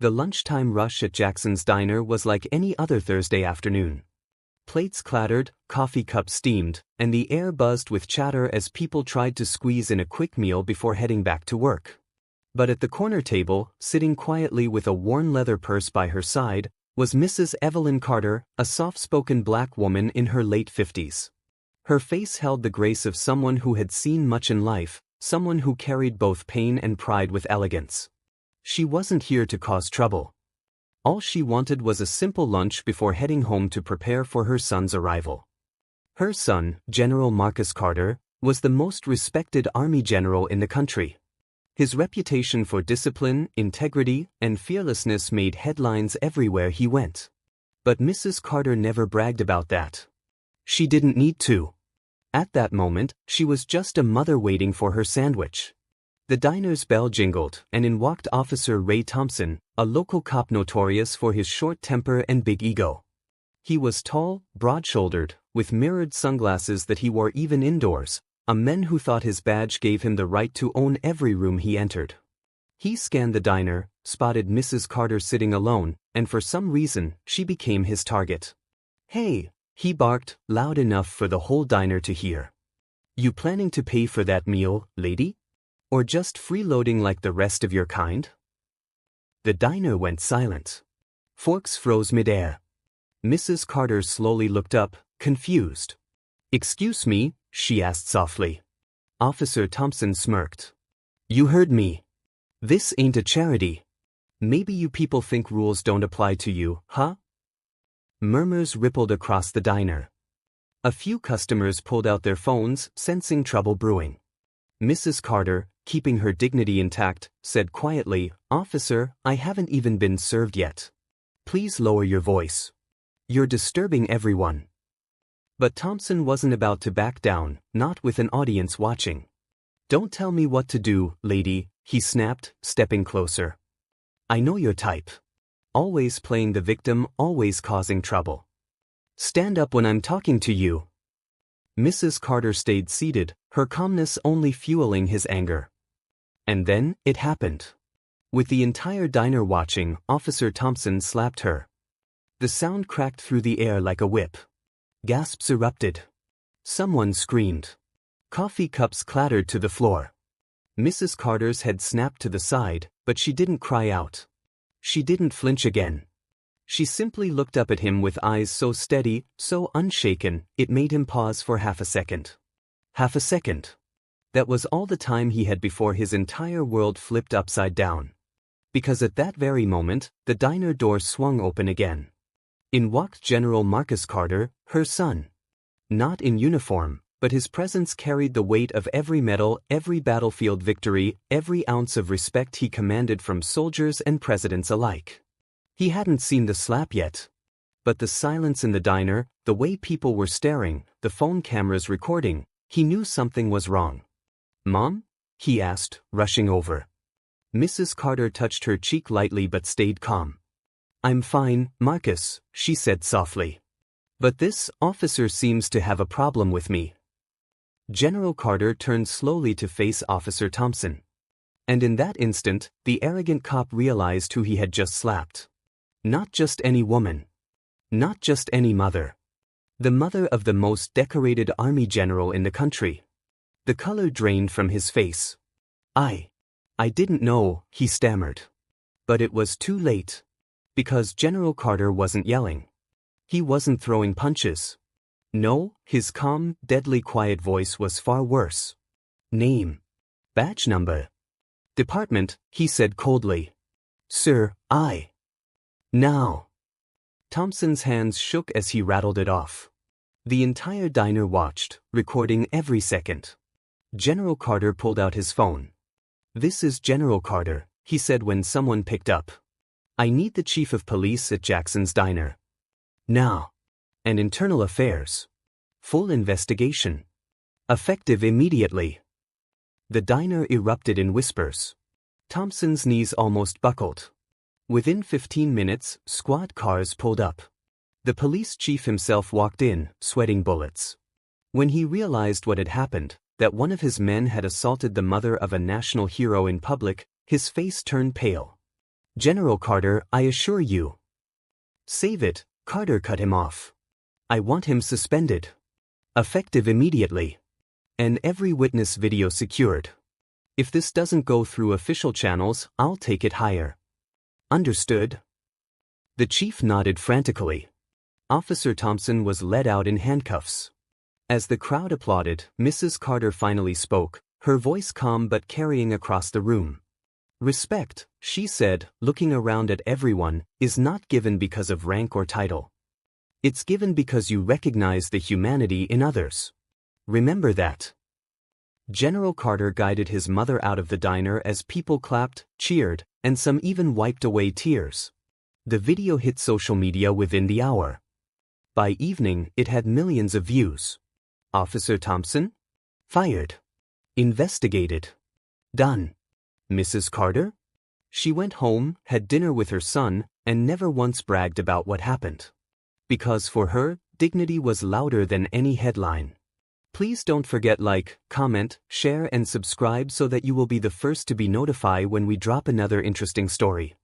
The lunchtime rush at Jackson's Diner was like any other Thursday afternoon. Plates clattered, coffee cups steamed, and the air buzzed with chatter as people tried to squeeze in a quick meal before heading back to work. But at the corner table, sitting quietly with a worn leather purse by her side, was Mrs. Evelyn Carter, a soft-spoken black woman in her late 50s. Her face held the grace of someone who had seen much in life, someone who carried both pain and pride with elegance. She wasn't here to cause trouble. All she wanted was a simple lunch before heading home to prepare for her son's arrival. Her son, General Marcus Carter, was the most respected Army general in the country. His reputation for discipline, integrity, and fearlessness made headlines everywhere he went. But Mrs. Carter never bragged about that. She didn't need to. At that moment, she was just a mother waiting for her sandwich. The diner's bell jingled, and in walked Officer Thompson, a local cop notorious for his short temper and big ego. He was tall, broad-shouldered, with mirrored sunglasses that he wore even indoors, a man who thought his badge gave him the right to own every room he entered. He scanned the diner, spotted Mrs. Carter sitting alone, and for some reason, she became his target. "Hey!" he barked, loud enough for the whole diner to hear. "You planning to pay for that meal, lady? Or just freeloading like the rest of your kind?" The diner went silent. Forks froze midair. Mrs. Carter slowly looked up, confused. "Excuse me?" she asked softly. Officer Thompson smirked. "You heard me. This ain't a charity. Maybe you people think rules don't apply to you, huh?" Murmurs rippled across the diner. A few customers pulled out their phones, sensing trouble brewing. Mrs. Carter, keeping her dignity intact, said quietly, "Officer, I haven't even been served yet. Please lower your voice. You're disturbing everyone." But Thompson wasn't about to back down, not with an audience watching. "Don't tell me what to do, lady," he snapped, stepping closer. "I know your type. Always playing the victim, always causing trouble. Stand up when I'm talking to you." Mrs. Carter stayed seated, her calmness only fueling his anger. And then, it happened. With the entire diner watching, Officer Thompson slapped her. The sound cracked through the air like a whip. Gasps erupted. Someone screamed. Coffee cups clattered to the floor. Mrs. Carter's head snapped to the side, but she didn't cry out. She didn't flinch again. She simply looked up at him with eyes so steady, so unshaken, it made him pause for half a second. Half a second. That was all the time he had before his entire world flipped upside down. Because at that very moment, the diner door swung open again. In walked General Marcus Carter, her son. Not in uniform, but his presence carried the weight of every medal, every battlefield victory, every ounce of respect he commanded from soldiers and presidents alike. He hadn't seen the slap yet. But the silence in the diner, the way people were staring, the phone cameras recording, he knew something was wrong. "Mom?" he asked, rushing over. Mrs. Carter touched her cheek lightly but stayed calm. "I'm fine, Marcus," she said softly. "But this officer seems to have a problem with me." General Carter turned slowly to face Officer Thompson. And in that instant, the arrogant cop realized who he had just slapped. Not just any woman. Not just any mother. The mother of the most decorated army general in the country. The color drained from his face. I didn't know," he stammered. But it was too late. Because General Carter wasn't yelling. He wasn't throwing punches. No, his calm, deadly quiet voice was far worse. "Name. Badge number. Department," he said coldly. "Sir, I. Now." Thompson's hands shook as he rattled it off. The entire diner watched, recording every second. General Carter pulled out his phone. "This is General Carter," he said when someone picked up. "I need the chief of police at Jackson's Diner. Now. And internal affairs. Full investigation. Effective immediately." The diner erupted in whispers. Thompson's knees almost buckled. Within 15 minutes, squad cars pulled up. The police chief himself walked in, sweating bullets. When he realized what had happened, that one of his men had assaulted the mother of a national hero in public, his face turned pale. General Carter, I assure you. Save it, Carter cut him off. I want him suspended. Effective immediately. And every witness video secured. If this doesn't go through official channels, I'll take it higher. Understood? The chief nodded frantically. Officer Thompson was led out in handcuffs. As the crowd applauded, Mrs. Carter finally spoke, her voice calm but carrying across the room. Respect, she said, looking around at everyone, is not given because of rank or title. It's given because you recognize the humanity in others. Remember that. General Carter guided his mother out of the diner as people clapped, cheered, and some even wiped away tears. The video hit social media within the hour. By evening, it had millions of views. Officer Thompson? Fired. Investigated. Done. Mrs. Carter? She went home, had dinner with her son, and never once bragged about what happened. Because for her, dignity was louder than any headline. Please don't forget like, comment, share and subscribe so that you will be the first to be notified when we drop another interesting story.